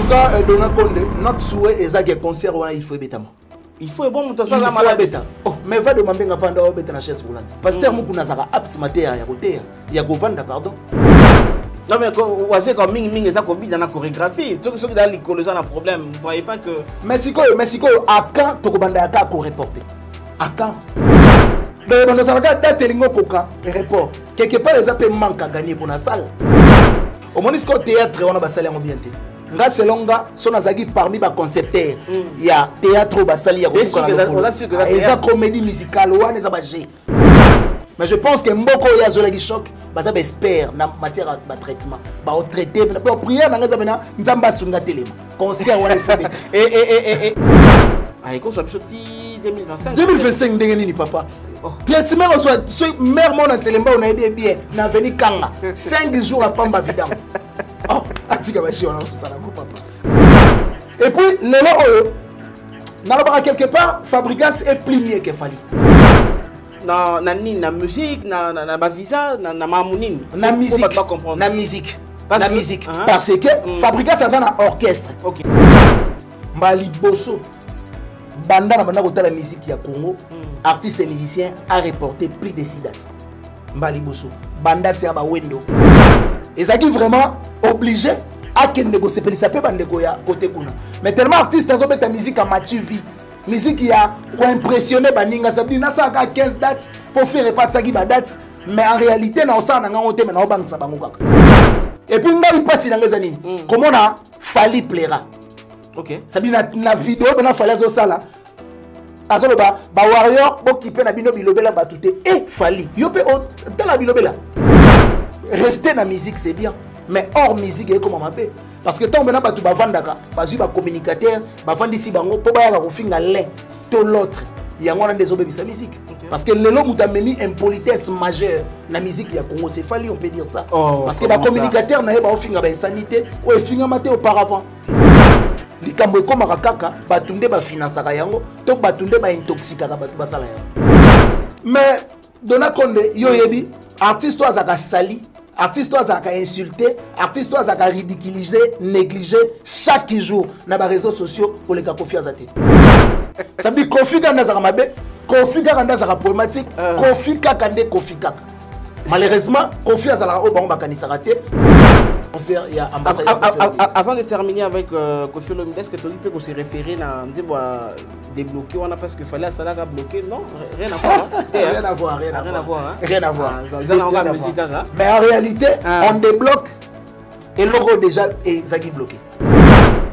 tout cas, Dona Konde, notre souhait est que concert il faut bétama. Il faut bon monter ça la malade. Oh, mais va demander nga panda au bétana chaise roulante. Pasteur Moukou Nazara apte matière ya côté ya govanda pardon. Non mais c'est comme ming ça comme dans la chorégraphie. Tout ce qui dans l'école ça un problème. Vous voyez pas que Mexico à quand Tokobanda à ko reporter. À quand mais on a date lingo koka report. Quelque part les appels manque à gagner pour la salle. Au monisco théâtre on a basali en bien té. Nga selonga son azaki parmi ba concepteurs. Il y a théâtre basali ya ko. Eza comédie musicale ou eza ba G. Mais je pense que mboko ya zola qui choc baza ba expert na matière de traitement. Ba au traiter ba prière na ngaza bena nzamba sunga telema. Concert wana fait. Ah iko so bishoti 2025. 2025 ndenge nini papa? Pierre Timé reçoit ce mère mon Selemba on a aidé bien na veni kanga 5 jours à Pamba vidam. Oh, atika bashi on a ça papa. Et puis lelo na quelque part Fabrigas est plus mieux que Fali. Na musique na ba visa na mamounine. Na musique. Pas comprendre. Na musique. La musique parce que Fabrigas a un orchestre. OK. Mbali Bosso banda na banda kotala musique ya Congo. Artiste et musicien a reporté plus de 6 dates. Mbali Bosso banda c'est ba wendo. Et ça dit vraiment obligé à qu'elle négocie ça peut bandeko ya côté kuna. Mais tellement artiste azo beta musique à Mathieu vie. Musique qui a impressionné baninga ça dit na ça 15 dates pour faire repartir qui ba date mais en réalité na ça na ngote mais na obangisa bango kaka. Et puis ngai passe na ngeza nini? Comment on a Fali plaira. OK. Ça dit na vidéo bana Fali zo sala. Azolo ba warrior bo kipe na bino bilobela batute et Fali. Yo pe dans la bilobela. Rester dans la musique c'est bien, mais hors musique est comment m'appeler? Parce que tant que tu vas vendre, tu vas communicateur, tu vas vendre ici, pour faire l'un de l'autre. Il y a un des obéis sa musique. Parce que le long où tu as mis une politesse majeure dans la musique, il y a Congo, c'est fallu, on peut dire ça. Parce que les communicateurs n'avaient pas fait une sanité ou une finalité auparavant. Les Cambodgiens comme Rakaka, Batunde ba finance Kayango, donc Batunde ba intoxique Batuba Salaya. Mais Dona Konde, yo yebi, artiste toi zaka sali, artiste toi zaka insulté, artiste toi zaka ridiculisé, négligé chaque jour dans les réseaux sociaux pour les Kofi Azate. Ça veut dire Kofi Kanda zaka mabe, Kofi Kanda zaka problématique, Kofi Kanda Kofi Kaka. Malheureusement, Kofi Azala au banc bakani sarate. Avant de terminer avec Kofi Olomide, est-ce que tu peux qu'on se référer à débloquer parce qu'il fallait ça là bloquer? Non, rien à voir. Rien à voir, rien à voir. Mais en réalité, on débloque et le logo déjà est bloqué.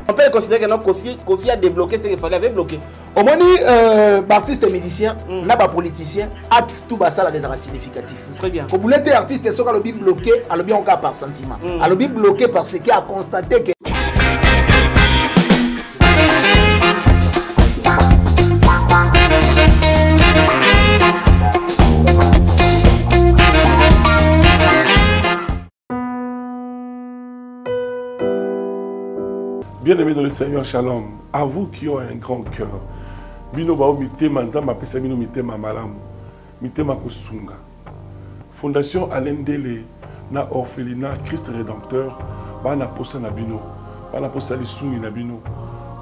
On peut considérer que notre Kofi a débloqué ce qu'il fallait avait bloqué. Au moins, artiste et musicien, n'a pas politicien, acte tout ça la des significatif. Très bien. Quand vous êtes artiste, c'est le bien bloqué, à le bien encore par sentiment. À le bien bloqué parce qu'il a constaté que. Bien-aimés dans le Seigneur, shalom. À vous qui ont un grand cœur. Bino bao mitema nzamba pesa bino mitema malamu. Mitema kosunga. Fondation Alendele na orphelinat Christ Rédempteur bana posa na bino. Bana posa lisungi na bino.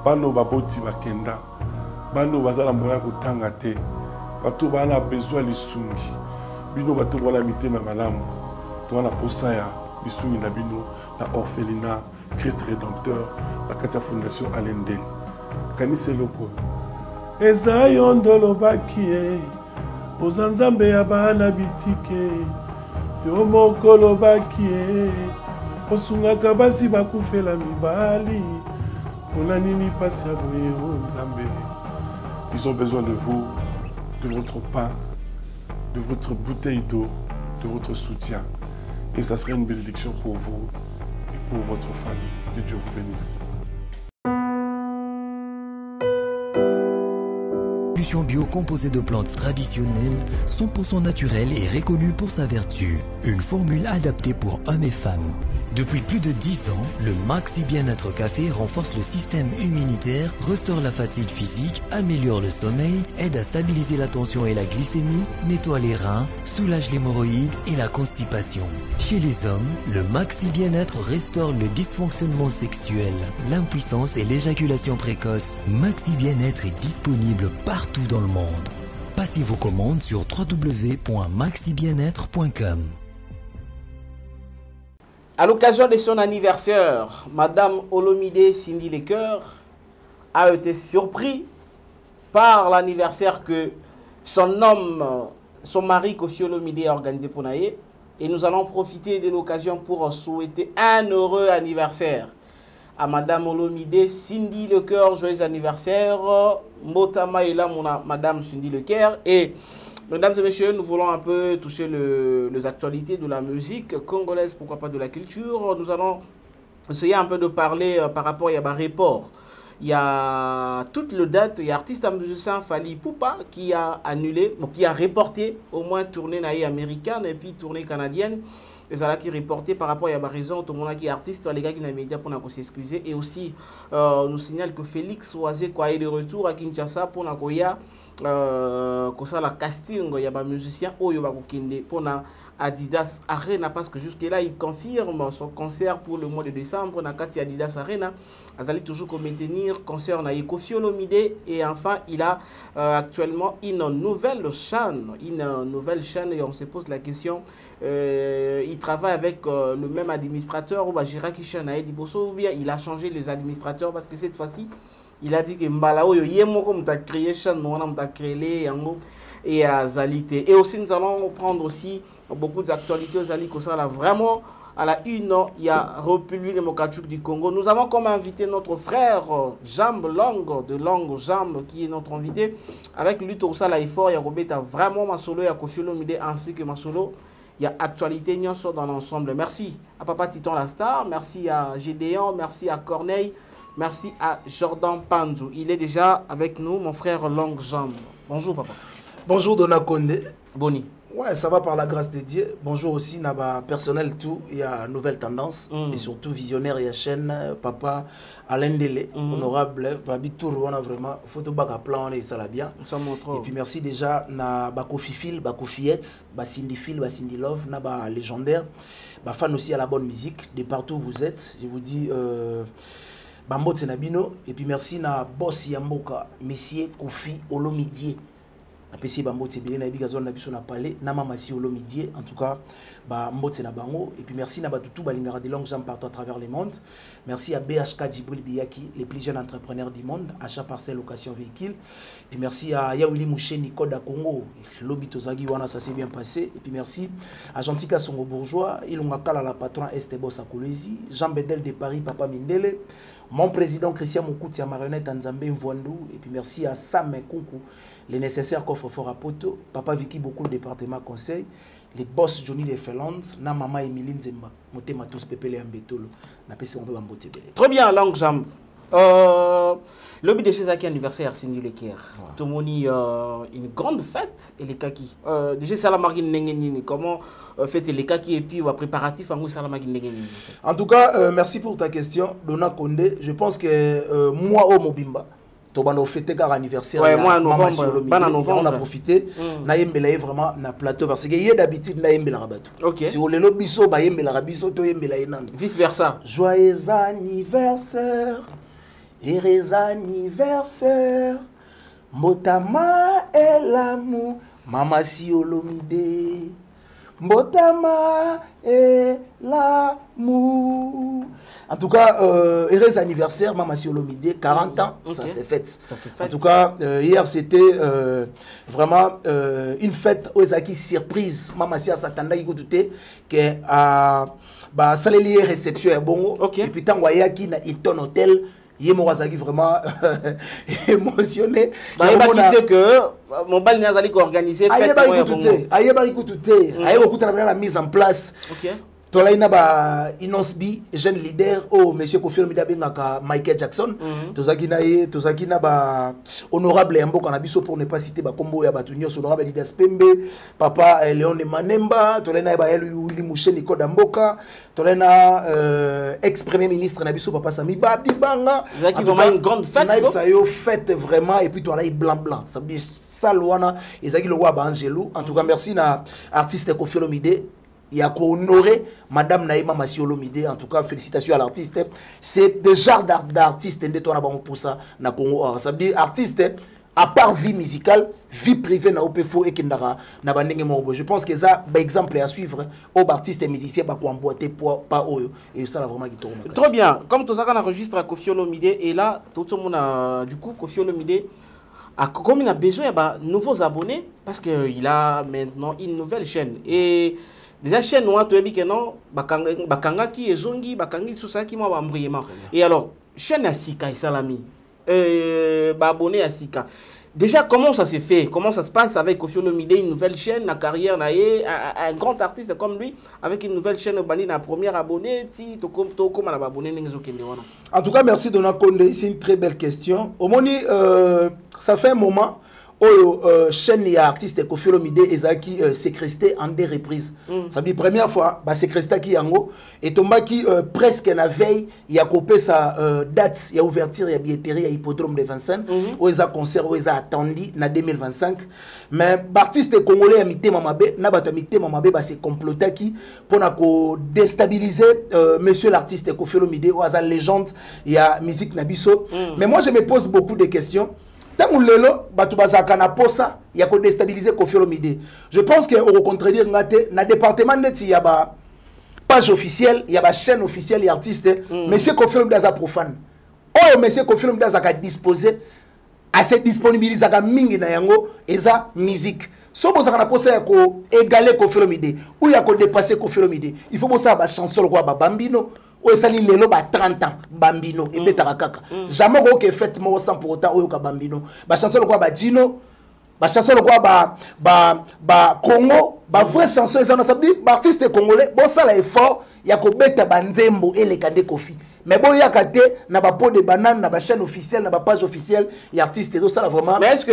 Bano baboti bakenda. Bano bazala moya kotanga te. Bato bana besoin lisungi. Bino bato wala mitema malamu. To wana posa ya lisungi na bino na orphelinat Christ Rédempteur, la Katia Fondation Alendele. Kanise loko. Eza yondolo bakie, ozanzambe ya bana bitike, yo mokolo bakie, osungaka basi bakufela mibali, pona nini pasi ya boye o nzambe. Ils ont besoin de vous, de votre pain, de votre bouteille d'eau, de votre soutien. Et ça serait une bénédiction pour vous. Pour votre famille. Que Dieu vous bénisse. Solution bio composée de plantes traditionnelles, 100% naturelle et reconnue pour sa vertu. Une formule adaptée pour hommes et femmes. Depuis plus de 10 ans, le Maxi Bien-être Café renforce le système immunitaire, restaure la fatigue physique, améliore le sommeil, aide à stabiliser la tension et la glycémie, nettoie les reins, soulage l'hémorroïde et la constipation. Chez les hommes, le Maxi Bien-être restaure le dysfonctionnement sexuel, l'impuissance et l'éjaculation précoce. Maxi Bien-être est disponible partout dans le monde. Passez vos commandes sur www.maxibienêtre.com. À l'occasion de son anniversaire, Madame Olomide Cindy Lecoeur a été surpris par l'anniversaire que son homme, son mari Kofi Olomide a organisé pour Naye. Et nous allons profiter de l'occasion pour souhaiter un heureux anniversaire à Madame Olomide Cindy Lecoeur. Joyeux anniversaire. Motama est là, Madame Cindy Lecoeur. Et mesdames et messieurs, nous voulons un peu toucher les actualités de la musique congolaise, pourquoi pas de la culture. Nous allons essayer un peu de parler par rapport à un report. Il y a toute le date, il y a artiste musicien Fally Poupa qui a annulé, qui a reporté au moins tournée américaine et puis tournée canadienne. Et ça là qui reporté par rapport à la raison, tout le monde qui est artiste, les gars qui n'ont médias pour nous s'excuser. Et aussi, nous signale que Félix Oisé est de retour à Kinshasa pour nous ça la casting, il y a des musiciens pour Adidas Arena parce que jusque-là, il confirme son concert pour le mois de décembre dans Adidas Arena. Il allait toujours maintenir concert na Kofi Olomide et enfin, il a actuellement une nouvelle chaîne. Et on se pose la question, il travaille avec le même administrateur ou bien il a changé les administrateurs parce que cette fois-ci, il a dit que Mbalao yemoko muta créé chaîne mona muta créé yango et à Zalité. Et aussi nous allons prendre aussi beaucoup d'actualités aux Ali Kosala vraiment à la une, il y a République démocratique du Congo. Nous avons comme invité notre frère Jambe Longue de Longue Jambe qui est notre invité avec lui tout ça là fort il y a Robeta vraiment Masolo il y a Kofi Olomide ainsi que Masolo. Il y a actualité dans l'ensemble. Merci à Papa Titon la star, merci à Gédéon, merci à Corneille. Merci à Jordan Panzou. Il est déjà avec nous, mon frère Longue Jambe. Bonjour, papa. Bonjour, Dona Condé. Boni. Ouais, ça va par la grâce de Dieu. Bonjour aussi, Naba personnel tout. Il y a Nouvelle Tendance. Et surtout, visionnaire, il y a chaîne, papa Alain Dele, honorable. Babi Tour, on a vraiment. Photo bac plan, et ça l'a bien. Ça montre. Et puis merci déjà, na Bakofi Phil, Bakofi Yetz, Cindy Phil, Cindy Love, Naba légendaire. Fan aussi à la bonne musique. De partout où vous êtes, je vous dis. Bambo Tsenabino, et puis merci na boss Yamboka, Monsieur Kofi Olomide. Apprécié Bambo Tsebele na bigazon na biso na palais, na mama si Olomide. En tout cas, Bambo Tsenabango, et puis merci na batutu balingara de longues jambes partout à travers le monde. Merci à BHK Djibril Biyaki, les plus jeunes entrepreneurs du monde, achat parcelle, location véhicule. Et merci à Yawili Mouché Nikoda Congo, Lobito Zagi Wana, ça s'est bien passé. Et puis merci à Gentika Songo Bourgeois, Ilongakala la patron Estebos Akolezi, Jean Bedel de Paris, Papa Mindele. Mon président Christian Moukouti à marionnette Nzambe Mvouandou. Et puis merci à Sam Koukou, les nécessaires coffres forts à Poto. Papa Vicky beaucoup le département conseil. Les boss Johnny de Felland. Na maman Emilie Nzemba. Moté Matos Pepele Ambetolo. Na PC on peut m'emboter. Très bien, Longue Jambe. Le but de ces anniversaire, c'est Lecoeur. Tout le monde une grande fête et les kaki. Déjà, ça la marine n'engeni. Comment fêter les kaki et puis préparatif en ça la marine n'engeni. En tout cas, merci pour ta question, Dona Condé. Je pense que moi au Mobimba. On a fêté car anniversaire. Ouais, moi en novembre, on a profité. Na yembela vraiment na plateau parce que hier d'habitude na yembela rabato. OK. Si on le biso ba yembela rabiso to yembela inan. Vice versa. Joyeux anniversaire. Heureux anniversaire. Motama et l'amour. Mama si Olomide. Motama et l'amour. En tout cas, heureux anniversaire, Mama si Olomide, 40 ans, okay. Ça s'est fait. En tout cas, hier c'était vraiment une fête aux acquis surprise. Mama si Satanda qui doutait que ça les lié réception est bon. Et puis tant qui na Hilton Hotel. Il est vraiment émotionné. Il a quitté que mon bal n'a organisé. La mise en place. tolaina ba Inosbi jeune leader au monsieur Kofi Olomide bengaka Michael Jackson tozaki na ba honorable Yamboka na biso pour ne pas citer ba kombo ya batunyo honorable Didas Pembe papa Léon Manemba tolaina ba Willy Mouché Nico Damboka tolaina ex premier ministre na biso papa Sami Babdibanga qui vraiment une grande fête ça yo fête vraiment et puis tolaina blanc ça veut dire Salwana ezaki le roi Angelo en tout cas merci na artiste Kofi Olomide. Il y a honoré Madame Naïma Massi Olomide. En tout cas, félicitations à l'artiste. C'est des genres d'artistes pour ça. Ça veut dire artiste, à part vie musicale, vie privée, na opefo et kendara na bandenge morbo. Je pense que ça, par exemple, à suivre, aux artistes et musiciens, pas emboîter pas eux. Et ça, là, vraiment, qui tourne. Très bien. Comme tout ça, on enregistre à Kofi Olomide, et là, tout le monde a, du coup, Kofi Olomide, comme il a besoin de nouveaux abonnés, parce qu'il a maintenant une nouvelle chaîne. Et déjà chaîne noire tu as dit que non bakanga qui est zongi bakangi tout ça qui m'a embrouillement et alors chaîne Asika et Salami abonné à Sika déjà comment ça s'est fait, comment ça se passe avec Kofi Olomide, une nouvelle chaîne la carrière un grand artiste comme lui avec une nouvelle chaîne bani na première abonné ti to comme na abonné n'enzo kende wana. En tout cas merci Dona Konde, c'est une très belle question au moni ça fait un moment chaîne et artiste Kofi Olomide ezaki sécresté en des reprises. Ça veut dire première fois ba sécresté qui yango et tomba qui presque na veille il y a coupé sa date il y a ouverture il y a billetterie il y a hippodrome de Vincennes où ils a concert où ils a attendu na 2025 mais artiste congolais a mité mamabe na bato mité mamabe ba se comploter qui pour na ko déstabiliser monsieur l'artiste Kofi Olomide ou sa légende il y a musique nabiso mais moi je me pose beaucoup de questions. Tant que lelo batu bazaka na posa ya ko déstabiliser Kofi Olomide. Je pense que au contredire ngate na département neti ya ba page officielle, ya ba chaîne officielle et artiste monsieur Kofi Olomide za profane. Oh monsieur Kofi Olomide za ka disposer à cette disponibiliser ka mingi na yango eza musique. So bozaka na posa ya ko égaler Kofi Olomide ou ya ko dépasser Kofi Olomide. Il faut bossa ba chanson quoi ba Bambino. Ou sali lelo ba 30 ans Bambino et betaka kaka jamais ko fait mo sans pour autant oyo ka Bambino ba chanson quoi ba Gino ba chanson quoi ba Congo ba vraie chanson ça ça dit ba artiste congolais bon ça la effort ya ko beta banzembo et les kande Kofi mais bon ya kate na ba pot de banane na ba chaîne officielle na ba page officielle et artiste tout ça vraiment. Mais est-ce que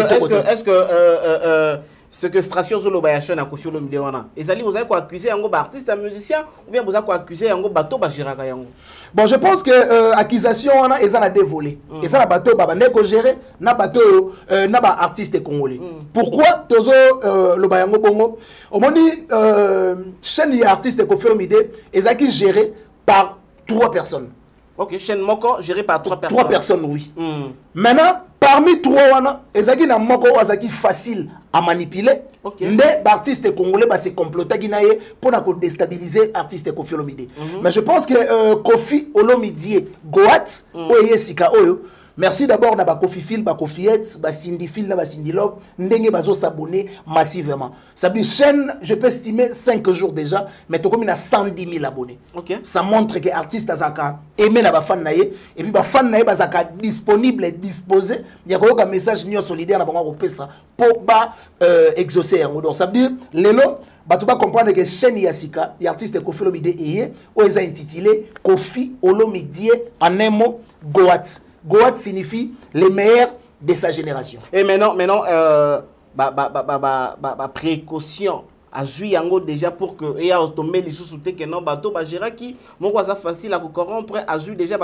séquestration sur le bayachon à Kofi Olomide wana ezali vous avez quoi accuser yango ba artiste un musicien ou bien vous avez quoi accuser yango bateau ba géraka yango. Bon je pense que accusation wana ezana dévolé et ça la bateau ba ndeko gérer na bateau na ba artiste congolais. Pourquoi tozo le bayango bongo omoni chaîne et artiste Kofi Olomide ezaki géré par 3 personnes. OK, chaîne moko gérée par 3 personnes. 3 personnes oui. Maintenant parmi 3 wana ezaki na moko azaki facile à manipuler. Nde artiste congolais ba se comploter ginaye pour na ko déstabiliser artiste Kofi Olomide. Mais je pense que Kofi Olomide Goat oye sika oyo. Merci d'abord na ba Kofi Phil, ba Kofiette, ba Cindy Phil, na ba Cindy Love, ndenge bazo s'abonner massivement. Ça veut dire chaîne, je peux estimer 5 jours déjà, mais to comme il a 110 000 abonnés. Ça montre que artiste azaka aimé na ba fan naye et puis ba fan naye bazaka disponible et disposé. Il y a un message nyo solidaire na bango pesa pour ba exaucer. Donc ça veut dire lelo tu vas comprendre que chaîne Yasika, l'artiste Kofi Olomide eye, où ils ont intitulé Kofi Olomide en un mot Goat. Goat signifie les meilleurs de sa génération. Et maintenant, précaution. A joué yango déjà pour que et a tombé les sous-soutés que non bateau ba gérer qui mon quoi ça facile à corrompre a joué déjà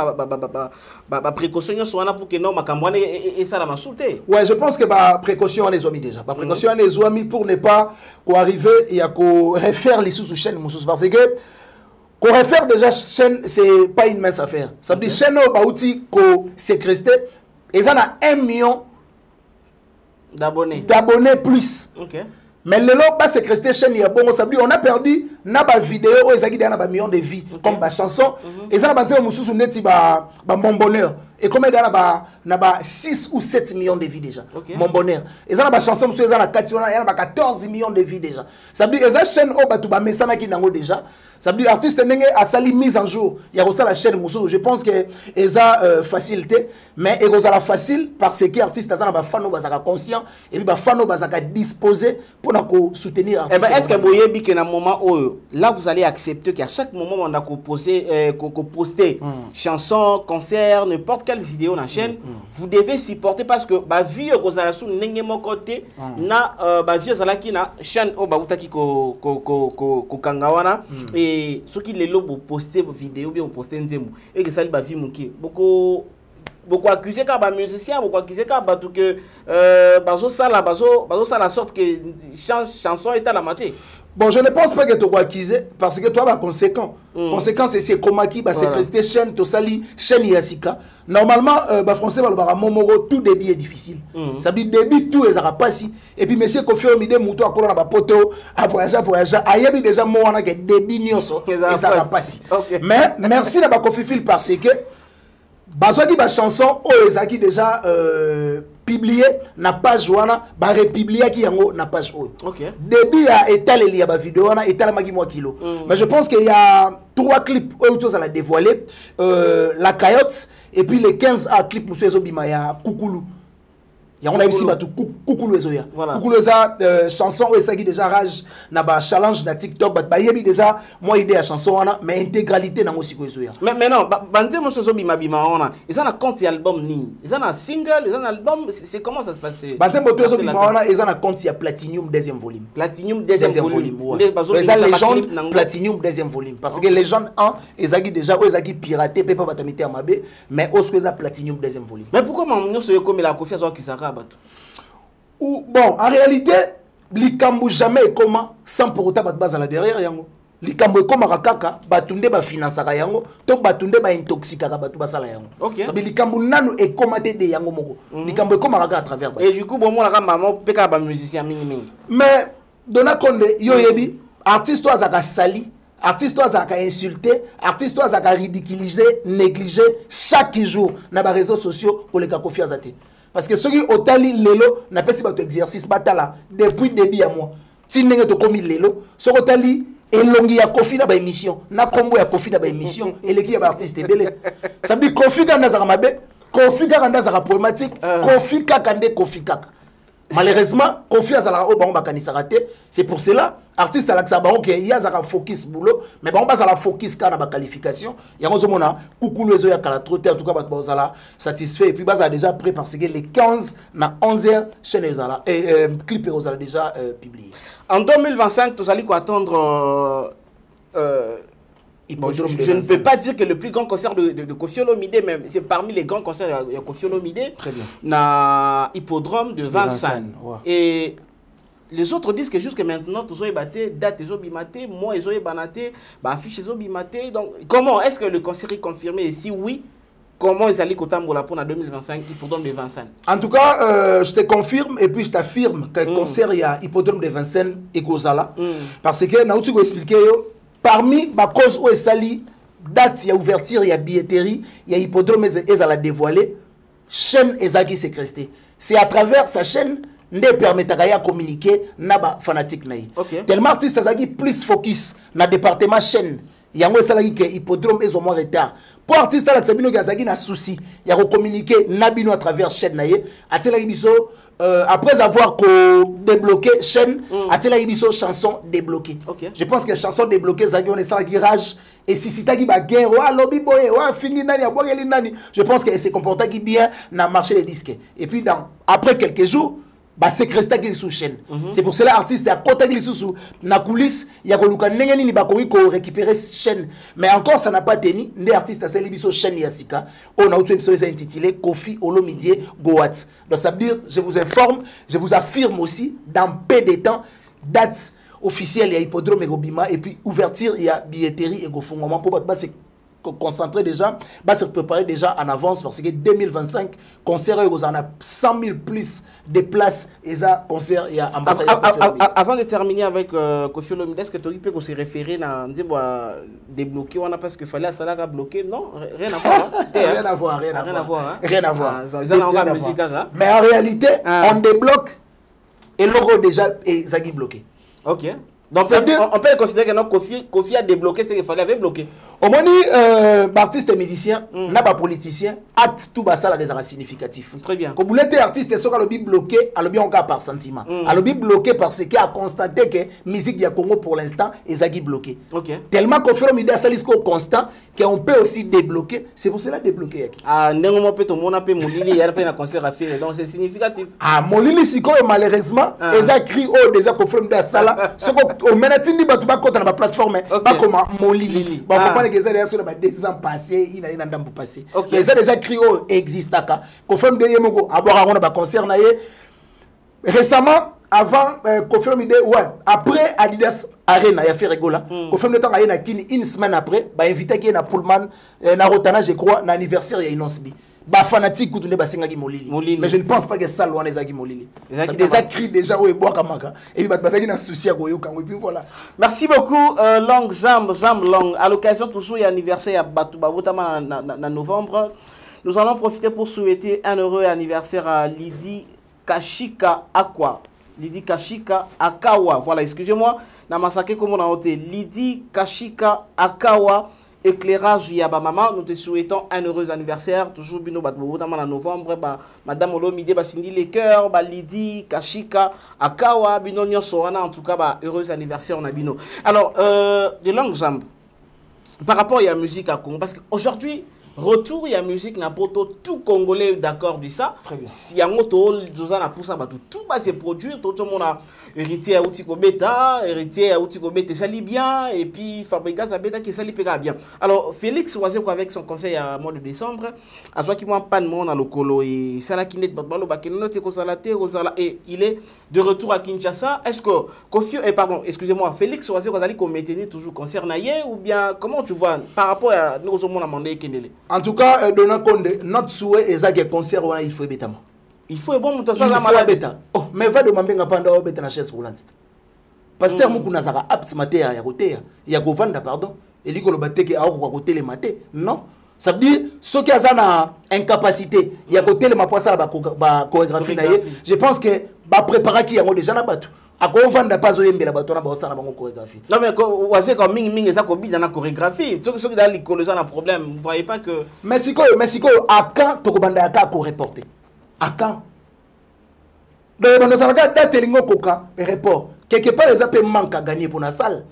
précaution soit là pour que non makambwane et ça la m'a sauté. Ouais, je pense que précaution on les a mis déjà. Précaution on les a mis pour ne pas arriver et à refaire les sous chaîne parce que qu'on refaire déjà chaîne c'est pas une mince affaire. Ça veut dire chaîne au outil ko sécresté et ça a 1 million d'abonnés plus. OK. Mais le lot pas sécresté chaîne il y a bon ça veut dire on a perdu na ba vidéo où ezaki na ba millions de vues comme ba chanson et ça na ba nzela mususu neti ba mon bonheur et comme na ba 6 ou 7 millions de vues déjà. Mon bonheur et ça na ba chanson mususu ça na 14 millions de vues déjà. Ça veut dire eza chaîne au ba tu ba mesana ki nango déjà Ça veut dire artiste n'est à sali mise en jour. Il y a aussi la chaîne Moussou. Je pense que ça facilité, mais il y a la facile parce que l'artiste a un fan conscient et puis fan disposé pour soutenir l'artiste. Est-ce que vous voyez qu'à un moment où là vous allez accepter qu'à chaque moment on a posté chansons, concerts, n'importe quelle vidéo dans la chaîne, vous devez supporter parce que bah vie vous allez sous n'engagement côté na bah vie ça qui na chaîne au bah utaki ko kangawana et ceux qui les lobes poster vidéo bien poster nzemu et que ça lui bah vie muki beaucoup accusé car bah musicien beaucoup accusé car bah tout que bazo ça la sorte que chanson est à la maté. Bon, je ne pense pas que tu sois accusé parce que toi, bah, conséquent. Conséquent, c'est comme qui, bah, c'est resté chaîne, tu sali, chaîne Yassika. Normalement, bah, français, bah, Momoro, tout débit est difficile. Ça veut dire, débit, tout est pas si. Et puis, monsieur Kofi Olomide, Moutou, à Kolona, poto, à voyager, aïe, déjà, moi, on a que débit, nioso, et ça va pas si. Mais, merci, là, bah, Kofi Phil, parce que, bah, soit dit, bah, chanson, oh, Ezaki, déjà, publié na page wana ba republier qui yango na page o. Début à étaler il y a ba vidéo wana étaler maki moi kilo. Mais je pense qu'il y a 3 clips autres à la dévoiler la Coyote et puis les 15 clips monsieur Zobima ya Koukoulou. Il y a ici batou Koukoulou ezoya. Koukoulou za chanson et ça qui déjà rage na ba challenge na TikTok ba yebi déjà moi idée à chanson wana mais intégralité na mosiko ezoya. Mais non banze monsieur Zobima bima wana ils ont un compte album ni. Ils ont un single, ils ont un album, c'est comment ça se passe? Banze moto Zobima wana ils ont un compte il y a Platinum deuxième volume. Platinum deuxième volume. Les légende Platinum deuxième volume parce que les gens ils ont déjà ils ont piraté peut pas batamité à mabe mais osque za Platinum deuxième volume. Mais pourquoi maman se comme la confiance qui s'arrête? Ou bon, en réalité, likambo jamais comment sans pour autant battre base à la derrière yango. Likambo comme rakaka, batunde ba finance ka yango, to batunde ba intoxica ka batu basala yango. Ça veut likambo nanu e komaté de yango moko. Likambo comme rakaka à travers. Et du coup bon moi la maman peka ba musicien mingi. Mais Dona Konde yo yebi artiste toi zaka sali, artiste toi zaka insulté, artiste toi zaka ridiculisé, négligé chaque jour na ba réseaux sociaux pour les Kofi Azate. Parce que ceux qui ont tali lelo n'a pas si votre exercice batala depuis début à moi. Si n'engagez pas comme lelo, ceux qui ont tali elongi ya Kofi na ba émission, na combo ya Kofi na ba émission, et les qui ya artiste belé. Ça veut dire Kofi kanda zara mabe, Kofi kanda zara problématique, Kofi kakande Kofi kaka. Malheureusement, Kofi azala o bango bakanisa raté. C'est pour cela artiste alaksa bango que ya zara focus boulot, mais bango bazala focus kana ba qualification. Yango zomona Koukoulou ezo ya kala trotter en tout cas bazala satisfait et puis bazala déjà prêt parce que les 15 na 11h chaîne ezala et clip ezala déjà publié. En 2025, tu allez quoi attendre bon, je ne peux pas dire que le plus grand concert de Kofi Olomide, mais c'est parmi les grands concerts de Kofi Olomide. Très bien. Na hippodrome de Vincennes. Ouais. Et les autres disent que jusqu'à maintenant, tous ont battu, date ils ont bimaté, moi ils ont banaté, affiche ils ont bimaté. Donc, comment est-ce que le concert est confirmé? Et si oui, comment ils allaient Kotambola pour en 2025, hippodrome de Vincennes? En tout cas, je te confirme et puis je t'affirme que le concert il y a hippodrome de Vincennes et Gozala. Parce que, Naouti go expliquer parmi ma cause où est sali date il y a ouverture il y a billetterie il y a hippodrome et à la dévoiler chaîne ezaki sécresté c'est à travers sa chaîne ne permet à communiquer naba fanatique naï tellement artiste ezaki plus focus na département chaîne yango esalaki ke hippodrome ezo moins retard pour artiste la sabino gazaki na souci ya communiquer nabino à travers chaîne naïe atelaki biso après avoir débloqué chaîne, a-t-il une chanson débloquée. Je pense que chanson débloquée, ça on est ça qui rage et si c'est qui va guerre, lobby boy, fini nani, nani. Je pense que c'est comporté qui bien dans marché des disques. Et puis après quelques jours, c'est Christa qui est sous chaîne. C'est pour cela l'artiste a côté qui sous na coulisse, il y a koluka nengeni ni bakori ko récupérer chaîne. Mais encore ça n'a pas tenu, les artistes a celle biso chaîne Yassika. On a autre ça intitulé Kofi Olomide Goat. Donc ça veut dire je vous informe, je vous affirme aussi dans peu de temps date officielle il y a hippodrome et Robima et puis ouverture il y a billetterie et gofongement pour se concentrer déjà, se préparer déjà en avance parce que 2025 concert il y a 100 000 plus de places et ça concert il y a ambassadeur. Avant de terminer avec Kofi Olomide, est-ce que tu peux se référer à débloquer parce qu'il fallait ça là bloquer? Non, rien à voir. Rien à voir, rien à voir. Mais en réalité, on débloque et le logo déjà est bloqué. Ok. Donc on peut considérer que non, Kofi a débloqué ce qu'il fallait avait bloqué. Au moins, artiste et musicien, n'a pas politicien, acte tout ça la significatif. Très bien. Comme vous l'êtes artiste, c'est le bi bloqué, à l'objet encore par sentiment. À l'objet bloqué parce qu'il a constaté que la musique du Congo pour l'instant est bloquée. Tellement qu'on fait l'idée à Salisco constant qu'on peut aussi débloquer. C'est pour cela débloquer. Ah, non, peut on a Molili, il y a un concert à faire, donc c'est significatif. Ah, Molili, si malheureusement, ils ont écrit déjà qu'on fait l'idée à Sala. Ce qu'on mène à Tindi, tu vas contre la plateforme, pas comme Molili. Que ça déjà sur des ans passés, il a une dame pour passer. Mais ça déjà crié existe à confirme de Yemogo avoir un concert récemment avant confirme de ouais après Adidas Arena il a fait rigola confirme le temps à une semaine après bah invité qui na Pullman na Rotana je crois na anniversaire il annonce bi ba fanatique tout ne ba senga Molili mais je ne pense pas que ça loin les agi Molili ça déjà cri déjà au bois kamaka et puis ba basaki na souci à goyo kango et puis voilà. Merci beaucoup Long Jambe Long à l'occasion toujours il y a anniversaire à Batou Babotama en novembre. Nous allons profiter pour souhaiter un heureux anniversaire à Lydie Kashika Akwa. Lydie Kashika Akawa. Voilà, excusez-moi. Namasake comme on a noté. Lydie Kashika Akawa. Éclairage Yaba Maman. Nous te souhaitons un heureux anniversaire. Toujours Bino Batbo en novembre. Madame Olomide Basindi les cœurs. Lydie Kashika Akawa. Bino Nyon Sorana. En tout cas, heureux anniversaire on a Bino. Alors, de longues jambes. Par rapport à la musique à Congo. Parce qu'aujourd'hui, retour il y a musique n'a pas tout congolais d'accord de ça si un auto a pour ça tout va se produire tout le monde a héritier à Outiko Beta héritier à Outiko Beta ça lit bien et puis Fabrigas à Beta qui ça lit bien. Alors Félix Oisé avec son conseil à mois de décembre à soit qui moi pas de monde à lokolo et ça là qui n'est pas balo bakeno te ko salate et il est de retour à Kinshasa. Est-ce que Kofi pardon excusez-moi Félix Oisé Kozali qu'on maintenir toujours concert naïe ou bien comment tu vois par rapport à nous au monde à mandé Kendele. En tout cas, Dona Konde, notre souhait est que concert il faut bêtement. Il faut bon muto ça la malade. Oh, mais va demander à panda au bêta na chaise roulante. Pasteur Mukuna Zara apte maté à côté, il y a govanda pardon, et lui le batte qui a au côté les maté. Non, ça veut dire ceux qui ont incapacité, il y a côté les mapoisa la chorégraphie. Je pense que ba préparer qui a déjà na batu. A quoi vendre pas zoyembe la bateau na ba osana bango chorégraphie. Non mais oase comme ming eza ko bija na chorégraphie. Tout ce qui dans l'école ça un problème. Vous voyez pas que Mexico à quand to banda aka ko reporter. À quand? Donc banda ça date lingo koka report. Quelque part les appels manque à gagner pour la salle.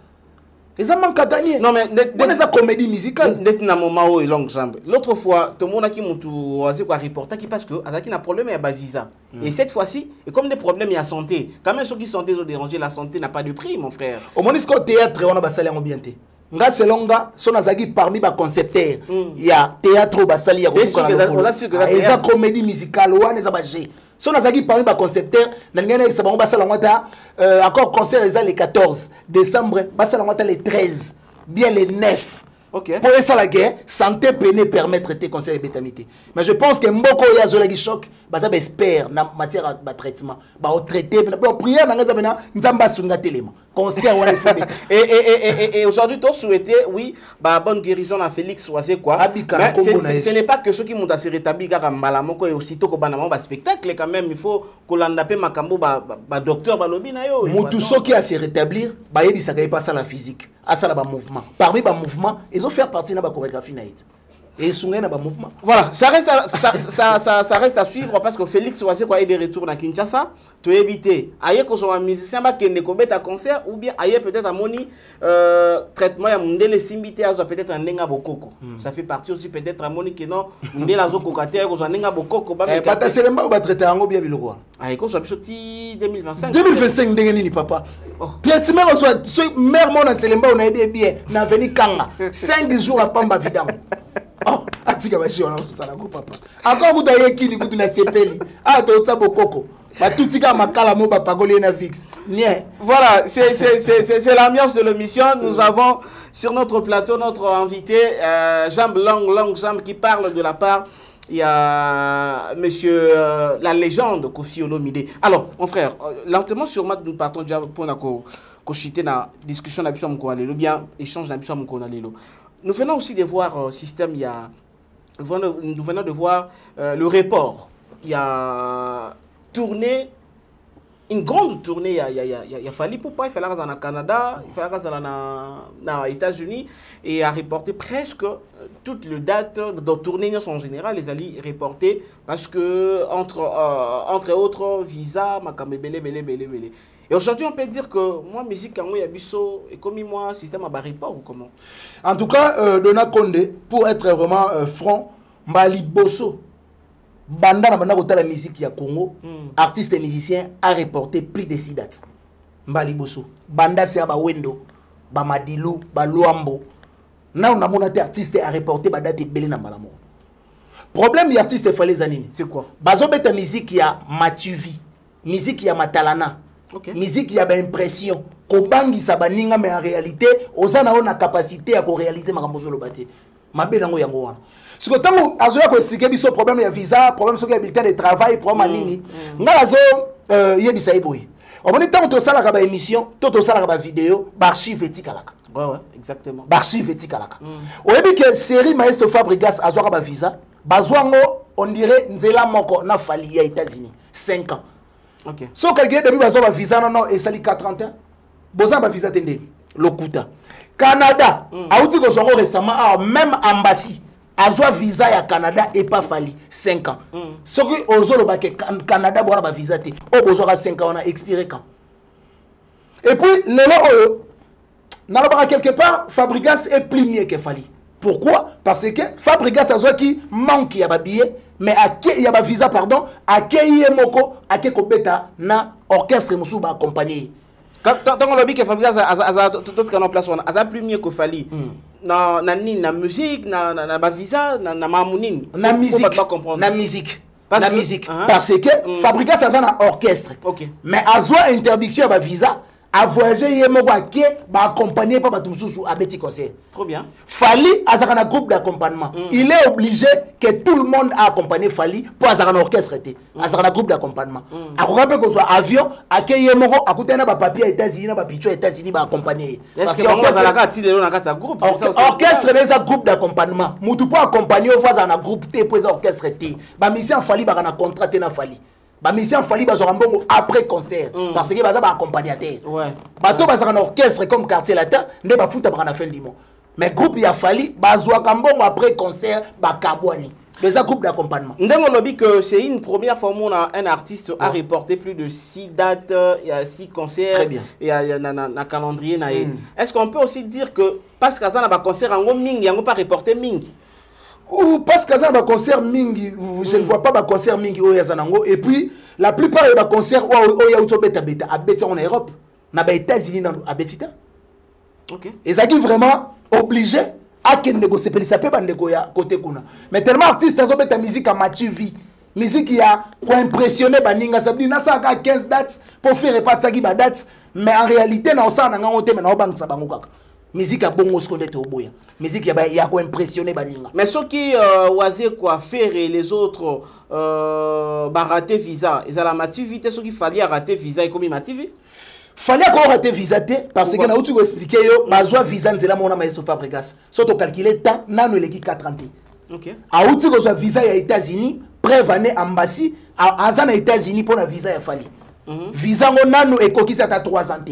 Les hommes manquent à gagner. Non mais c'est comédie musicale. Net na moment où longue jambe. L'autre fois, tout le monde qui monte oase quoi reporter qui parce que azaki na problème il y a visa. Et cette fois-ci, et comme des problèmes il y a santé. Quand même ceux qui sont dérangés la santé n'a pas de prix mon frère. Au moins est-ce qu'au théâtre on a ba salaire bien té. Nga selonga son azaki parmi ba concepteurs. Il y a théâtre ba salaire ko ko. Et ça comédie musicale ou on ba gé. Son azaki parmi ba concepteurs na ngene sa bango ba sala ngata encore concert les 14 décembre ba sala ngata les 13 bien les 9. OK. Pour ça la guerre santé peut permettre de conseiller bétamité. Mais je pense que mboko ya zolaki choc ba ça espère na matière de traitement ba au traiter ba prière na ngazabena nzamba sunga telema. Concert on et aujourd'hui tu souhaitais oui bah bonne guérison à Félix Oisé quoi. Ce n'est pas que ceux qui m'ont se rétablir car malamoko et aussitôt ko banamo ba spectacle quand même il faut ko landape makambo ba docteur ba lobi na yo. Mutu ceux qui a se rétablir ba yebi ça pas ça la physique à ça la mouvement. Parmi ba mouvement ils ont fait partie na ba chorégraphie naït. Et sounger na ba mouvement. Voilà, ça reste à suivre parce que Félix Oisé quoi est de retour à Kinshasa, tu éviter ailleurs que soit musicien ba kende ko beta concert ou bien ailleurs peut-être à moni traitement ya mundele simbité azo peut-être en nenga bokoko. Ça fait partie aussi peut-être à moni que non mundele azo kokater ko nenga bokoko ba mais ta selemba ba traiter ngo bien biloko. Ailleurs que soit bisoti 2025. 2025 ndenge nini papa. Piatima ko soit mère mon selemba on a aidé bien na veni kanga 5 jours à pamba vidam. Oh, atika bashi on ça la papa. Encore vous doyez qui ni kutu na sepeli. Ah to tsabo koko. Ba tutika makala mo ba pagolé na vix. Voilà, c'est l'ambiance de l'émission. Nous avons sur notre plateau notre invité Jambe Long Jambe qui parle de la part il y a monsieur la légende Kofi Olomide. Alors, mon frère, lentement sûrement nous partons déjà pour la cochiter na discussion na biso mko alelo bien échange na biso mko alelo. Nous venons aussi de voir système il y a nous venons de voir le report. Il y a tourné une grande tournée, il a fallu pour pas, il fallait aller au Canada, il fallait aller aux États-Unis et à reporter presque toutes les dates de tournée en général, les alliés reporter parce que entre autres visa, belé. Et aujourd'hui, on peut dire que moi, musique, il y a biso et comme moi, système à pas ou comment? En tout cas, Dona Condé, pour être vraiment franc, Mbali Bosso. Banda na banda kota la musique ya Congo, artiste et musicien a reporté plus de 6 dates. Mbali Bosso. Banda c'est ba Wendo, ba Madilu, ba Luambo. Na on a mon artiste a reporté ba date belé na malamo. Problème y artiste fallait zanini. C'est quoi? Bazo beta musique ya Matuvi, musique ya Matalana. Okay. Musique ya ba impression. Kobangi sa baninga mais en réalité, osana on a capacité à réaliser makambozo lobate. Mabe nango yango wana. Si vous avez expliqué le problème de visa, problème de bulletin de travail, problème de nini, vous avez dit on dit tant que ça la émission, tout ça la vidéo, archive éthique alaka. Ouais, exactement. Archive éthique alaka. On dit que série Maestro Fabregas a un visa, bazwango on dirait nzela moko na fali ya États-Unis 5 ans. OK. So quelqu'un depuis bazwa visa non et sali 40 ans. Bozan ba visa tende lokuta. Canada, a outi ko zongo récemment même embassy Azwa visa ya Canada et pas fali 5 ans. Ce qui ozolo ba Canada boira ba visa te. O bozora 5 ans on a expiré quand. Et puis lelo nalobaka quelque part Fabregas est plus mieux que Fali. Pourquoi? Parce que Fabregas azwa qui manque ya ba billet mais il y a ba visa pardon, akeye moko akeko beta na orchestre musu ba accompagner. Quand on l'a dit que Fabregas a tout ce qu'on a place on a plus mieux que Fali. Na musique na visa na mamounine na musique parce que Fabregas a un orchestre mais azwa interdiction ba visa a voyager yemoko ake ba accompagner pas batumsusu a beti concert. Trop bien. Fali a un groupe d'accompagnement. Il est obligé que tout le monde a accompagné Fali pour avoir un orchestre té. A un groupe d'accompagnement. A ko que soit avion ake yemoko akutena ba papier États-Unis na ba picho États-Unis ba accompagner. Parce que orchestre la carte de na carte groupe c'est ça. Orchestre les a groupe d'accompagnement. Mutu pour accompagner au face un groupe té pour orchestre té. Ba mission Fali ba na contrat té na Fali. Ba mission Fali ba mbongo après concert parce que baza ba accompagnateur. Ouais. Bato baza un orchestre comme quartier latin nde ba futa ba na fin du mois. Mais groupe ya Fali bazwa mbongo après concert ba kabwani. Les groupes d'accompagnement. Ndengo lobi que c'est une première fois où un artiste a reporté plus de 6 dates, il y a 6 concerts. Très bien. Et il y a un calendrier. Est-ce qu'on peut aussi dire que parce que ça n'a pas concert en Mingi, il n'y a pas reporté Mingi? Ou parce que ça n'a pas concert Mingi, je ne vois pas de concert Mingi au Yazanango. Et puis, la plupart des concerts au Yaouto Beta Beta, à Beta en Europe, n'a pas États-Unis à Betita. Ok. Et ça qui est vraiment obligé à négocier, ça peut pas négocier côté kuna. Mais tellement artistes ont fait musique à Mathieu vie. Musique qui a impressionné Baninga, ça veut dire que 15 dates pour faire pas de dates, mais en réalité, on a un thème, on a un musique à bon moscou de Toboya. Musique qui a impressionné Baninga. Mais ceux qui osaient quoi faire et les autres rater visa, ils ont la Mathieu vie, ceux qui fallait rater visa et comme Mathieu vie. Fallait qu'on rate visa parce que na outu expliquer yo bazwa visa nzela mona Maestro Fabregas surtout calculer temps nanu leki 4 ans. OK. A outu ko visa ya États-Unis prévané embassy azana États-Unis pour la visa ya Fali. Visa ngo nanu ekokisa ta 3 ans.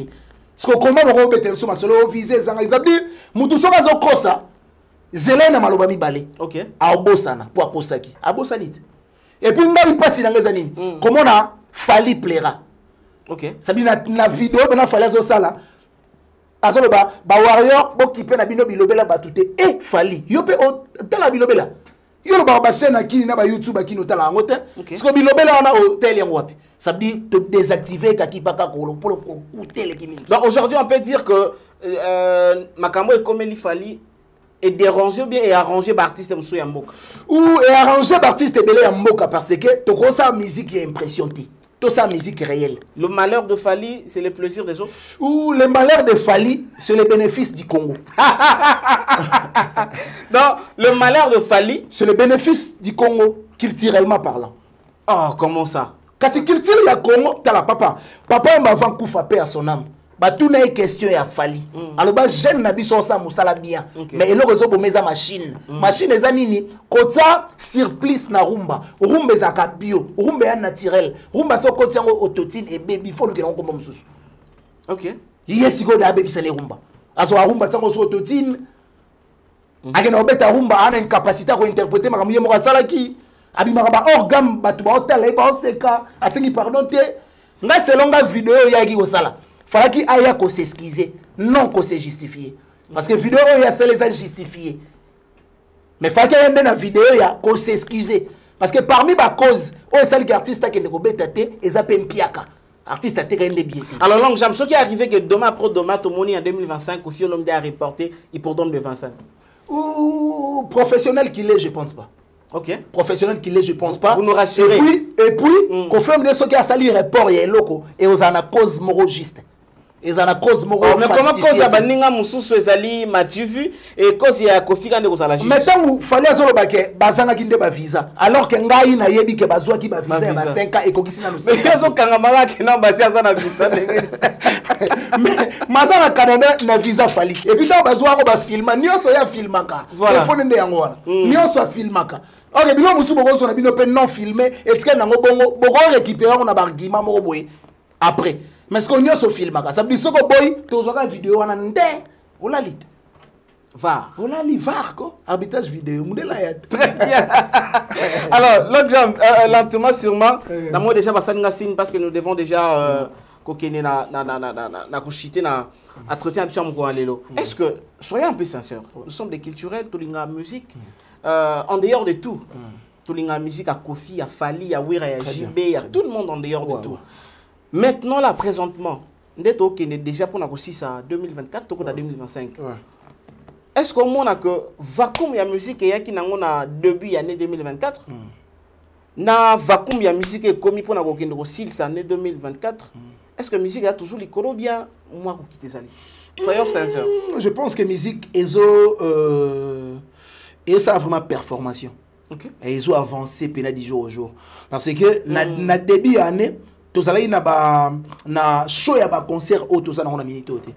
Ce que comment on betel so masolo visa zanga izabdi mutu so bazo kosa zelena maloba mibale. OK. A obosana pour akosaki. Abosanite. Et puis ngai passe na ngeza nini? Comment na Fali plaira. OK. Ça dit na vidéo bena fallait zo sala. Azolo ba warrior bo kipe na bino bilobela batute e Fali. Yo pe o tala bilobela. Yo lo ba chaîne akini na ba YouTube akini tala ngote. Parce que bilobela on a hôtel yango wapi. Ça dit te désactiver kakipaka ko pour hôtel kimi. Donc aujourd'hui on peut dire que Makambo et comme il Fali est dérangé ou bien est arrangé par artiste Moussou Yamboka. Ou est arrangé par artiste Belé Yamboka parce que to ko sa musique qui est impressionnante. Tout ça musique réelle. Le malheur de Fali, c'est le plaisir des autres. Ou le malheur de Fali, c'est le bénéfice du Congo. Non, le malheur de Fali, c'est le bénéfice du Congo, culturellement parlant. Oh, comment ça? Parce que culture du Congo, t'as la papa. Papa m'a avant coup frappé à son âme. batuna e question ya fali aloba jeune na biso sa musala bien mais eloko zo bomeza machine machine eza nini kota surplus na rumba ezaka bio rumba ya naturel rumba so koti yango autotune et baby faut que on komba mususu OK yesi ko da baby sale rumba aso rumba tsango so autotune akena obeta rumba ana incapacité ko interpréter makambo yemo kasala ki abimaka ba orgam batu ba otala ba oseka asengi pardon te nga selonga vidéo ya ki kosala falaki aya ko s'excuser non ko se justifier parce que vidéo ya sele ça justifier mais falaki yende na vidéo ya ko s'excuser parce que parmi ba cause o sali ki artiste qui ne ko beta te ezape mpiaka artiste a teka ende billet. Alors long jam ce qui est arrivé que demain après demain tout moni en 2025 Koffi Olomide a reporté il pour donner de 25 ou professionnel qu'il est je pense pas. OK. Professionnel qu'il est, je pense pas. Vous nous rassurez. Et puis, confirme de ce qui a sali report et loco et aux ana cause moro juste. Et ana cause moro. Mais comment cause ya baninga mususu ezali Mathieu vu et cause ya Koffi kande ko sala juste. Maintenant, fallait azolo bake bazanga kinde ba visa alors que ngai na yebi ke bazwa ki ba visa ya ba 5 ans et kokisi na mais kezo kanga mala ke na basi azana visa ndenge. Mais mazana Canada na visa fali. Et puis ça bazwa ko ba filma nyoso ya filmaka. Téléphone nde yango wana. Nyoso filmaka. Ok, bilo musu boko so na bino pe non filmé et tika nango bongo boko récupérer on a argument moko boy après. Mais ce qu'on y a ce film ça veut dire ce que boy tozwaka vidéo wana nde ola lit. Va. Ola li var ko arbitrage vidéo mundela ya. Très bien. Alors, l'autre lentement sûrement na moi déjà basalinga signe parce que nous devons déjà kokene na kochiter na entretien biso moko lelo. Est-ce que soyons un peu sincères, nous sommes des culturels tolinga musique en dehors de tout. Tolinga musique à Koffi, à Fali, à Wira, à JB, il y a tout le monde en dehors de tout. Maintenant là présentement, ndето okene déjà pour na kosi ça 2024 toko na 2025. Est-ce qu'on a que vacuum ya musique ya ki nango na début année 2024? Na vacuum ya musique est commis pour na kokende ko sil ça année 2024. Est-ce que musique a toujours les bien moi ko quitter ça? Soyons sincères. Je pense que musique et ça a vraiment performation. OK. Et ils ont avancé pendant 10 jours au jour parce que na début année tozalaki na show ya ba concert au tozana na minute ote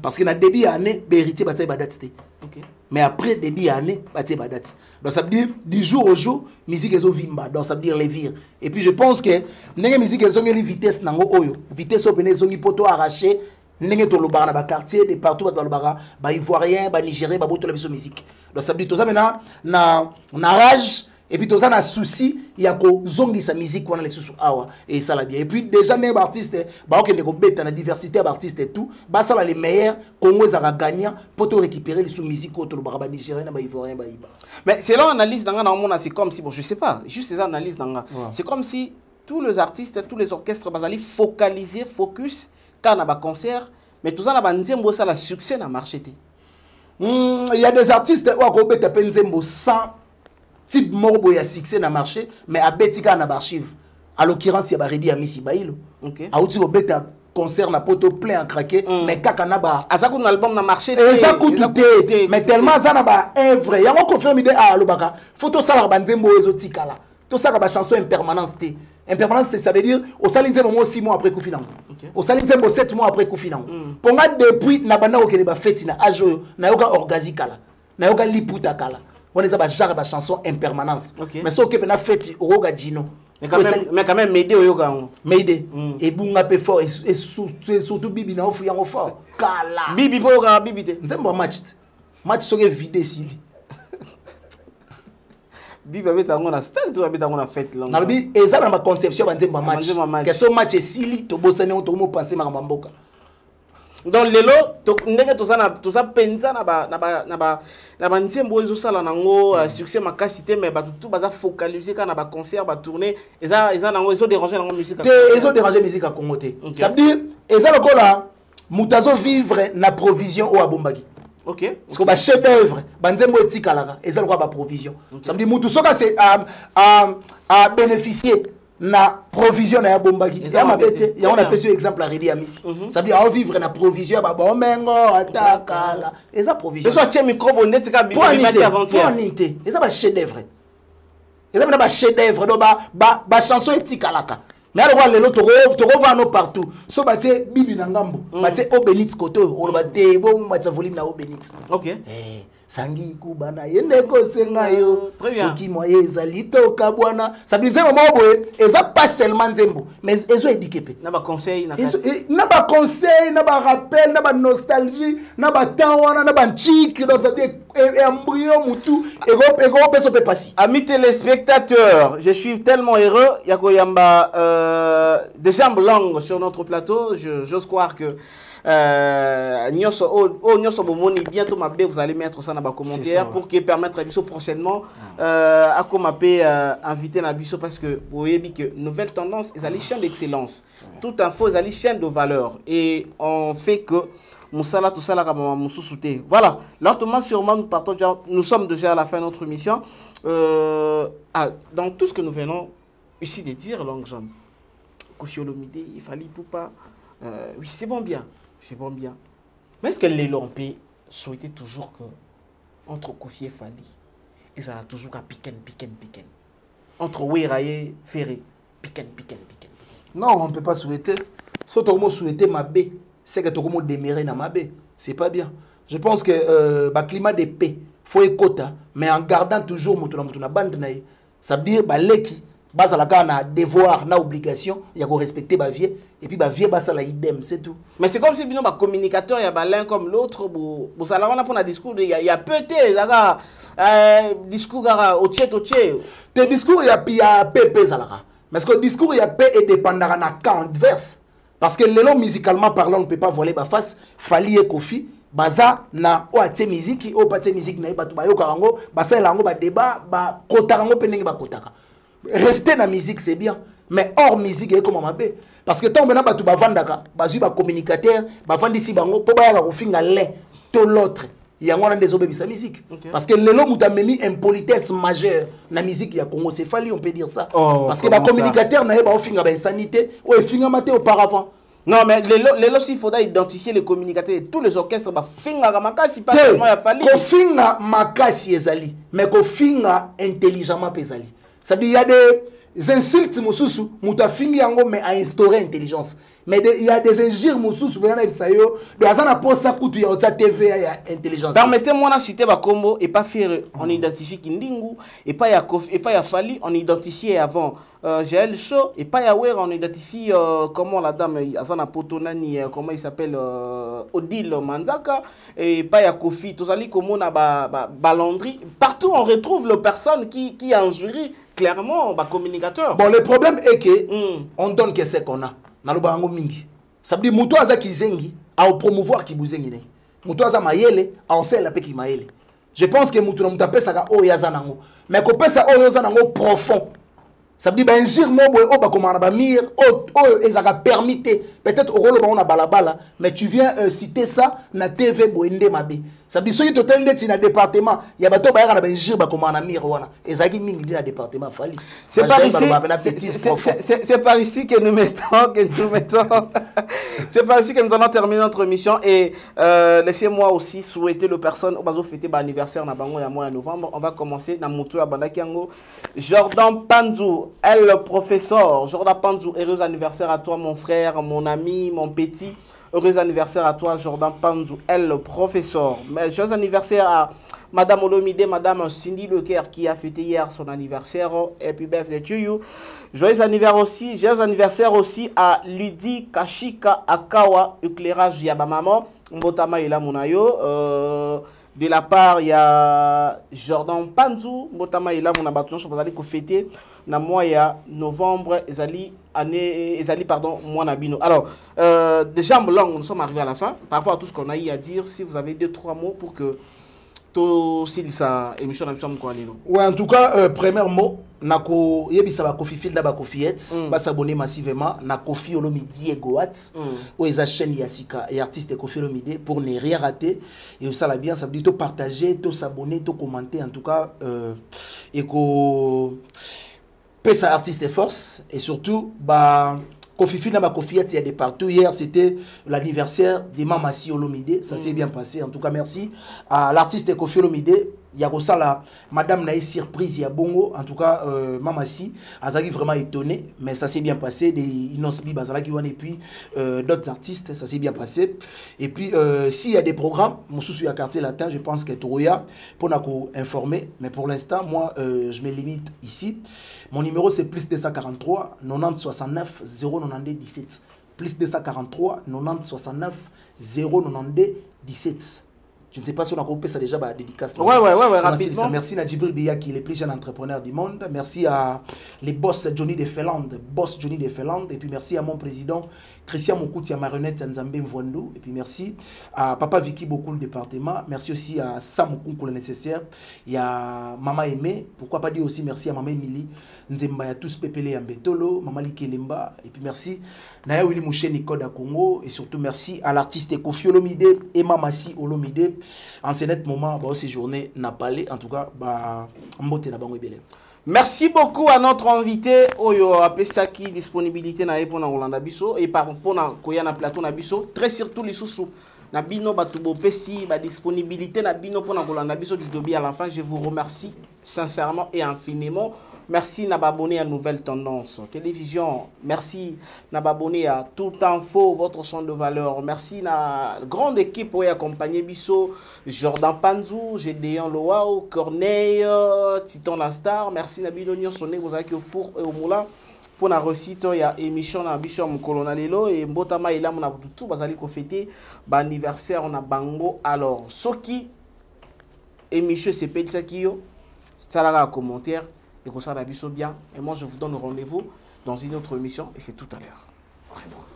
parce que na début année héritier batie ba date. OK. Mais après début année batie ba date. Donc ça veut dire 10 jours au jour musique ezo vimba donc ça veut dire les vire. Et puis je pense que ndenge musique ezo ngeli vitesse nango oyo vitesse opene zongi poto arraché ndenge to lobara na ba quartier de partout ba lobara ba ivoirien ba nigérien ba boto la biso musique. Donc ça veut dire tozana na rage. Et puis, tous un souci, il y a que zongi sa musique, on a les sous awa et ça la bien. Et puis déjà les artistes, bah ok, les gobets, la diversité d'artistes et tout, bah ça là les meilleurs, Congo ils ont gagné pour te récupérer les sous musique autour le baraba nigérien, bah ivoirien, bah iba. Mais c'est l'analyse dans un monde, c'est comme si bon, je sais pas, juste les analyses dans c'est comme si tous les artistes, tous les orchestres, bah allaient focaliser, focus, quand on a un concert, mais tout ça là, bah nzembo ça la succès n'a marché. Il y a des artistes où à gobet t'appelles nzembo sans type morbo ya succès na marché mais à betika na archive à l'occurrence il y a Redi Amisi Bailo. OK. A outi obeta concert na poto plein à craquer mais kaka na ba azaku na album na marché ça coûte mais tellement ça na ba œuvre ya on confirme idée à lobaka photo sala ba nzembo ezotika là tout ça ba chanson impermanence té impermanence ça veut dire au sali nzembo 6 mois après Koffi Nango au sali nzembo 7 mois après Koffi Nango ponga depuis na banda okele ba fête na ajo na yoka orgazikala na yoka liputa kala. On est à genre de chanson impermanence. Okay. Mais ce que on a fait au Rogadino. Mais quand même m'aider au yoga. M'aider. Et bunga pe fort et surtout Bibi na ofu yango fort. Kala. Bibi po yoga Bibi te. Nzembo match. Match soge vidé sili. Bibi abeta ngo na stade to abeta ngo na fête là. Na bi eza na ma conception ba nzembo match. Que ce match est sili to bosane on to mo penser ma mboka. Dans les lots, ndenge tout ça penza na ba nzembo ezo sala nango succès makasité mais ba tout baza focaliser quand na ba concert ba tourner eza nango ezo déranger nango musique. Ezo déranger musique à Congo té. Ça veut dire eza lokola mutazo vivre na provision au abombaki. OK. Parce que ba chef d'œuvre ba nzembo etikala eza lokola ba provision. Ça veut dire mutu soka c'est à bénéficier na provision na ya bombaki ya mabete ya on appelle ce exemple à Redi Amisi ça veut dire à vivre na provision ba bomengo atakala et ça provision ça tient micro bonnet c'est Bibi avant-hier pour ninte et ça ba chef d'œuvre et ça ba chef d'œuvre do ba chanson etikalaka Mais alors lelo to vano partout. So batie bibi na ngambo. Batie Obenitz koto, on batie bon matza volume na Obenitz. OK. Sangi kubana yende ko senga yo. Très bien. Soki moye ezali to kabwana. Ça bien dire moment boye, eza pas seulement nzembo, mais ezo éduqué. Na ba conseil na Na ba conseil, na ba rappel, na ba nostalgie, na ba tawana, na ba nchiki, dans ça bien embryon mutu ego peso pe passi. Amis téléspectateurs, je suis tellement heureux. Yako Yamba des jambes longues sur notre plateau. J'ose croire que bientôt vous allez mettre ça dans les commentaires pour qu'ils permettent à Bisso prochainement à inviter à Bisso parce que vous voyez que nouvelle tendance, ils allaient chaîne d'excellence. Tout info, ils allaient chaîne de valeur et on fait que Moussala, tout ça, là, voilà, lentement, sûrement, nous sommes déjà à la fin de notre émission. Dans tout ce que nous venons ici de dire, longue jambe, Kofi Olomide, il fallait Poupa, oui, c'est bon bien. C'est bon bien. Mais est-ce que les Lompés souhaitaient toujours que, entre Kofi et Fali, ils allaient toujours à piquen. Entre Weraye, Ferré, piquen. Non, on ne peut pas souhaiter. Si on souhaiter ma baie, c'est que tout le monde démérer dans ma baie. C'est pas bien. Je pense que le climat de paix, il faut écouter, mais en gardant toujours la bande. Ça veut dire que base à la devoir, na obligation, il y a qu'on respecter ma vie et puis ma vie base à la idem, c'est tout. Mais c'est comme si bino ba communicateur il y a l'un comme l'autre pour ça là on a pour un discours il y a peut-être discours au tché. Tes discours il y a PP zalara. Mais ce que le discours il y a P et dépendra na camp adverse parce que le long musicalement parlant on ne peut pas voler ba face Fali et Kofi baza na oate musique o pate musique na batu ba yo karango basa elango ba débat ba kotarango penenge ba kotaka. Rester dans la musique, c'est bien. Mais hors musique, c'est comme ma parce que tant que tu vas vendre, tu vas communicateur, tu vas vendre ici, tu vas faire l'un de l'autre. Il y a des obéis sa musique. Parce que le long où tu as mis une politesse majeure dans la musique, il y a Congo Céphalie, on peut dire ça. Parce que les communicateurs n'ont pas fait une sanité, ou ils font maté auparavant. Non, mais il faudra identifier les communicateurs de tous les orchestres. Finga makasi pas seulement il fallait. Ko finga makasi ezali, mais ko finga intelligemment pesali. Ça veut dire qu'il y a des insultes, mais à instaurer l'intelligence. Mais il y a des injures, TV, il y a intelligence. Permettez-moi de citer Bakombo et pas faire, on identifie Kindingu, et pas ya Fali, on identifie avant GL Show, et pas ya Wer, on identifie comment la dame, Azana Potonani, comment il s'appelle, Odile Manzaka, et pas ya Kofi, tout ça, comme on a Balandry. Partout, on retrouve les personnes qui injurient clairement les communicateurs. Bon, le problème est que on donne que c'est qu'on a. Ça veut dire muto aza kizengi à promouvoir kibuzengi ne. Muto aza mayele à on sait la pe ki mayele. Je pense que muto na mutape saka o yaza nango. Mais ko pesa o yaza nango profond. Ça veut dire ben jir mo boy o ba komana ba mir o ezaka permité peut-être au rôle ba on a balabala mais tu viens citer ça na TV boende mabe. Ça veut dire soki total net na département il y a bato ba yaka na ben jir ba komana mir wana ezaki mingi na département Fali. C'est par ici c'est par ici que nous mettons c'est par ici que nous allons terminer notre émission et laissez-moi aussi souhaiter les personnes au bazo fêter l'anniversaire na bango ya mois de novembre. On va commencer na mutu ya bandakiango Jordan Panzou, le professeur Jordan Panzou, heureux anniversaire à toi mon frère, mon ami, mon petit. Heureux anniversaire à toi Jordan Panzou, le professeur. Mais joyeux anniversaire à Madame Olomide, Madame Cindy Lecoeur qui a fêté hier son anniversaire. Et puis birthday to you. Joyeux anniversaire aussi à Lydie Kashika Akawa, éclairage Yabamama, Mbotama Ela Munayo. De la part, il y a Jordan Panzou, Mbotama Ela Munabaton, je vais aller fêter dans le mois de novembre, mois Nabino. Alors, des jambes longues, nous sommes arrivés à la fin. Par rapport à tout ce qu'on a eu à dire, si vous avez 2-3 mots pour que tout ça émission ouais, en tout cas, premier mot, nako yebisa ba Kofi Field ba Kofiette, ba s'abonner massivement na Kofi Olomide Goat ou les chaîne Yasika et artiste Kofi Olomide pour ne rien rater et ça la bien ça veut dire to partager, to s'abonner, to commenter en tout cas et ko pesa artiste force et surtout bah Kofi Field na ba Kofiette il y a des partout. Hier c'était l'anniversaire de Mamassi Olomide, ça s'est bien passé en tout cas merci à l'artiste Kofi Olomide Il y a ça madame n'a eu surprise, il y a bongo. En tout cas, maman si, Azaki vraiment étonné, mais ça s'est bien passé. Des Inosbi Bazala qui et puis d'autres artistes, ça s'est bien passé. Et puis, s'il y a des programmes, mon souci à quartier latin, je pense que Toroya pour nous informer. Mais pour l'instant, moi, je me limite ici. Mon numéro c'est plus 243 90 69 092 17. Plus 243 90 69 092 17. Je ne sais pas si on a compris ça déjà, bah, dédicace. Ouais, rapidement. Merci à Djibril Beya qui est le plus jeune entrepreneur du monde. Merci à les boss Johnny de Felland, Et puis merci à mon président Christian Mokouti, à Marionnette Nzambe Mvondo. Et puis merci à Papa Vicky beaucoup le département. Merci aussi à Sam Okunko le nécessaire. Il y a Maman Aimé. Pourquoi pas dire aussi merci à Maman Emily Nzemba, ya tous Pepele Yambetolo, Maman Likelemba. Et puis merci Naya Willy Mouché Nikoda Congo. Et surtout merci à l'artiste Kofi Olomide et Mamasi Olomide. En ce net moment, bah, ces journées n'a pas allé. En tout cas, bah, merci beaucoup à notre invité. Oyo Apesaki disponibilité na pour Rolanda Bisso et par pour na Koyana Plateau na Bisso. Très surtout les sous na bino batubo pesi ba disponibilité na bino pour na Rolanda Bisso du dobi à la fin. Je vous remercie sincèrement et infiniment. Merci d'abonner à Nouvelle Tendance Télévision. Merci d'abonner à Tout Info, votre son de valeur. Merci à la grande équipe pour accompagner Bisso, Jordan Panzou, Gédéon Loao, Corneille, Titon La Star. Merci à Bidonion Sonné, vous avez au four et au moulin. Pour la réussite, il y a émission à Bisso Colonelelo et Mbotama et là, on a tout, vous allez fêter l'anniversaire, on a Bango. Alors, ce qui émission, c'est Petsakio, ça là, commentaire. Et comme ça, la biso bien. Et moi, je vous donne rendez-vous dans une autre émission. Et c'est tout à l'heure. Au revoir.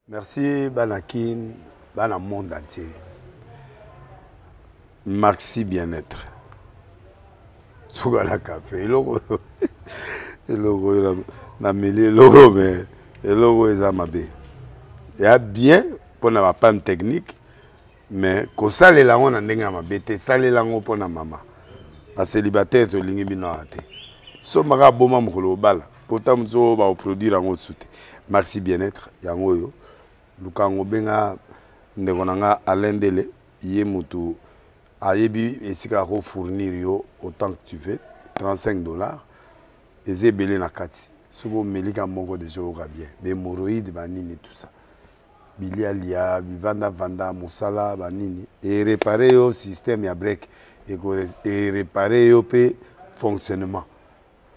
Merci, Banakin, Bana monde entier. Maxi bien-être. Sougala café. Le logo, na mêlé logo, mais le logo est amabé. Il y a bien pour la panne technique, mais quand ça les langues on a n'enga amabé, ça les langues pour la maman. A célibataire to lingi bino ate so maka boma mukolo bala pourtant mzo ba produire en soute merci bien-être yango yo lukango benga ndekonanga alendele ye mutu ayebi esika ko fournir yo autant que tu veux $35 ezebele na kati sobo melika moko de joga bien be moroïde banini tout ça bilia lia vanda musala banini et réparer yo système ya break et réparer le fonctionnement.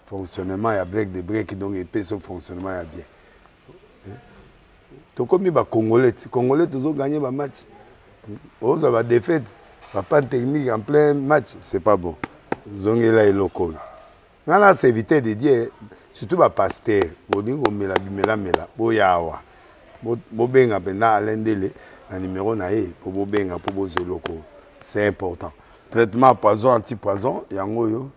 Fonctionnement, il y a break de break, donc il y a fonctionnement bien. Tout comme les Congolais, toujours gagné le match. Vous avez des défaites, pas de technique en plein match, c'est pas bon. Zongela et local. On a évité de dire, surtout les pasteurs, on dit qu'on met la mela, on yawa. On benga pendant l'endele, le numéro naé pour benga pour boser local. C'est important. Traitement poison, anti-poison, yango yo.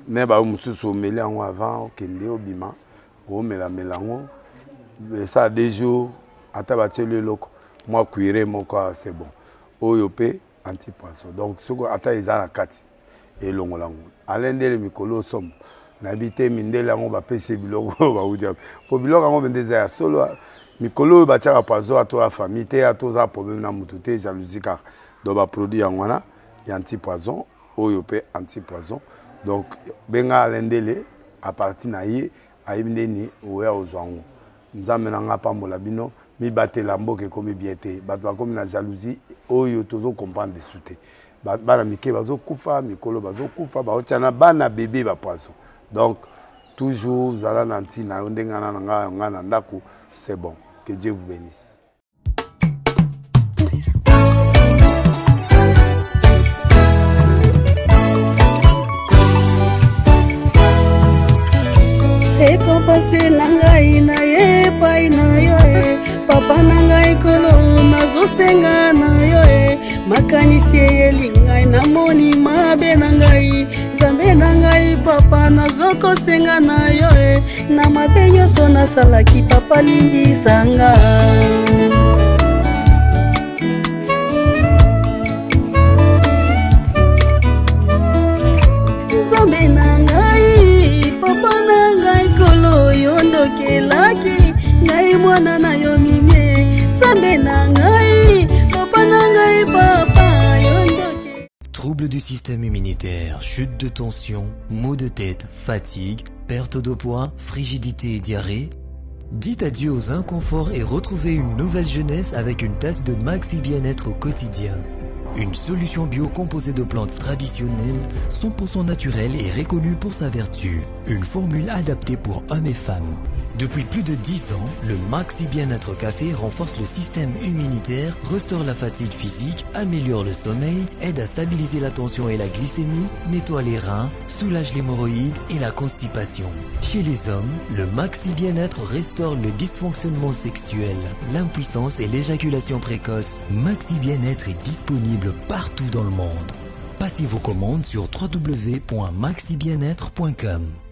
Neba mususu meli yango avant, kende obima, o mela melango. Ça a des jours, atabati le loko. Moi cuire mon corps, c'est bon. Oyo pe anti-poison. Donc ce que ata izana kati et longo lango. Alendele mikolo som. Nabité mindele yango ba pese biloko ba udia. Po biloko yango bendeza solo mikolo ba tchaka poison à toi famille, à toi problème na mututé jalousie car do ba produit yango na anti-poison, oyope anti-poison. Donc, benga alendele, à partir naïe, aïmneni, oué aux oiseaux. Nous amenons pas mon labino, mi batte lambo que comme biété, batwa comme la jalousie, oyo tozo comprendre des soutés. Bana mike bazo kufa, mikolo bazo kufa, ba otiana bana bébé ba poisson. Donc, toujours, zala nanti na ondengana ngana ndako, c'est bon. Que Dieu vous bénisse. Ekompase nangai na ye pai na yo e papa nangai kolo nazosenga na yo e makanisi elingai namoni mabe nangai zambe nangai papa nazokosenga na yo e na mabe nyonso nasalaki papa limbisanga. Zambe nangai papa nangai kolo yondokelaki ngai mwana na yo mimie zambe nangai papa nangai papa yondoke. Trouble troubles du système immunitaire, chute de tension, maux de tête, fatigue, perte de poids, frigidité et diarrhée? Dites adieu aux inconforts et retrouvez une nouvelle jeunesse avec une tasse de Maxi Bien-être au quotidien. Une solution bio composée de plantes traditionnelles, 100% naturelle et reconnue pour sa vertu. Une formule adaptée pour hommes et femmes. Depuis plus de 10 ans, le Maxi Bien-être Café renforce le système immunitaire, restaure la fatigue physique, améliore le sommeil, aide à stabiliser la tension et la glycémie, nettoie les reins, soulage l'hémorroïde et la constipation. Chez les hommes, le Maxi Bien-être restaure le dysfonctionnement sexuel, l'impuissance et l'éjaculation précoce. Maxi Bien-être est disponible partout dans le monde. Passez vos commandes sur www.maxibienêtre.com.